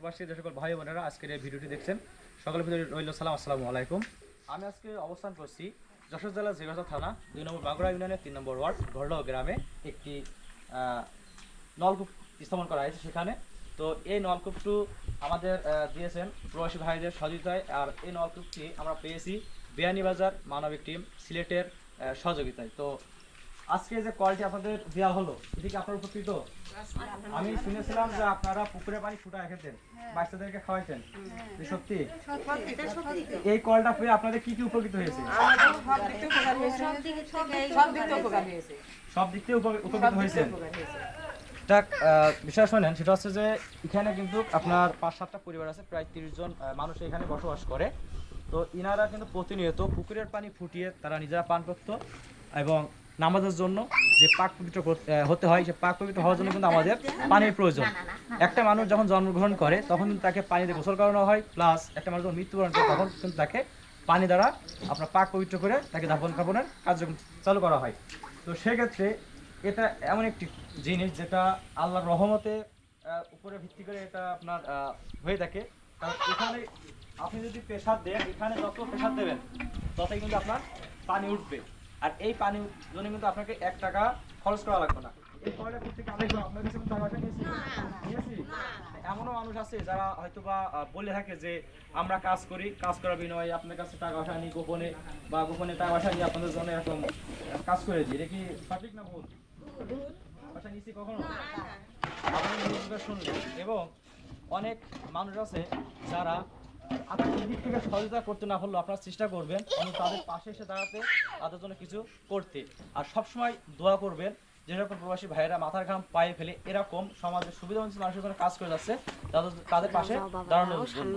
প্রবাসী যে সকল ভাই বোনেরা আজকের এই ভিডিওটি দেখছেন সকলের ভিতরে রইল সালাম, আসসালামু আলাইকুম। আমি আজকে অবস্থান করছি যশোর জেলা জিগাছা থানা 2 নম্বর বাগুড়া ইউনিয়নের 3 নম্বর ওয়ার্ড ঘরলাও গ্রামে একটি নলকূপ স্থাপন করা হয়েছে সেখানে। তো এই নলকূপটি আমাদের দিয়েছেন প্রবাসী ভাইদের সহযোগিতায়, আর এই নলকূপটি আমরা পেয়েছি বিয়ানীবাজার মানবিক টিম সিলেটের সহযোগিতায়। তো আজকে যে কলটি আপনাদের দেওয়া হলো এটি কি আপনার উপকৃত? আমি শুনেছিলাম যে আপনারা পুকুরে পানি ফুটায় খেতেন, বাচ্চাদেরকে খাওয়াইতেন, সত্যি? এই কলটা পেয়ে আপনাদের কি কি উপকৃত হয়েছে? সব দিক থেকে উপকৃত হয়েছে। যাক, বিষয় শোনেন, সেটা হচ্ছে যে এখানে কিন্তু আপনার 5-7টা পরিবার আছে, প্রায় 30 জন মানুষ এখানে বসবাস করে। তো ইনারা কিন্তু প্রতিনিয়ত পুকুরের পানি ফুটিয়ে তারা নিজেরা পান করত, এবং নামাজের জন্য যে পাক পবিত্র হতে হয়, সে পাক পবিত্র হওয়ার জন্য কিন্তু আমাদের পানির প্রয়োজন। একটা মানুষ যখন জন্মগ্রহণ করে তখন কিন্তু তাকে পানিতে গোসল করানো হয়, প্লাস একটা মানুষ যখন মৃত্যুবরণ করে তখন কিন্তু তাকে পানি দ্বারা আপনার পাক পবিত্র করে তাকে দাফন কাফনের কার্যক্রম চালু করা হয়। তো সেক্ষেত্রে এটা এমন একটি জিনিস যেটা আল্লাহর রহমতে উপরে ভিত্তি করে এটা আপনার হয়ে থাকে। কারণ এখানে আপনি যদি প্রেসার দেন, এখানে যত প্রেসার দেবেন ততই কিন্তু আপনার পানি উঠবে, আর এই পানির জন্য কিন্তু আপনাকে 1 টাকা খরচ করা লাগবে না। এই কয়টা করতে আপনার কাছে টাকা পয়সা নিয়েছি। এমনও মানুষ আছে যারা হয়তো বা বলে থাকে যে আমরা কাজ করি, কাজ করার বিনিময়ে আপনার কাছে টাকা পয়সা নিই, গোপনে টাকা পয়সা নিয়ে আপনাদের জন্য এরকম কাজ করে দিই। এটা কি সঠিক না ভুল? পয়সা নিয়েছি কখনো? আপনি নিউজটা শুনলেন। এবং অনেক মানুষ আছে যারা আপনার দিক থেকে সহযোগিতা করতে না পারলেও আপনারা চেষ্টা করবেন তাদের পাশে এসে দাঁড়াতে, তাদের জন্য কিছু করতে। আর সবসময় দোয়া করবেন যেরকম প্রবাসী ভাইয়েরা মাথার ঘাম পায়ে ফেলে এরকম সমাজের সুবিধাবঞ্চিত মানুষের জন্য কাজ করে যাচ্ছে, তাদের পাশে দাঁড়ানোর জন্য।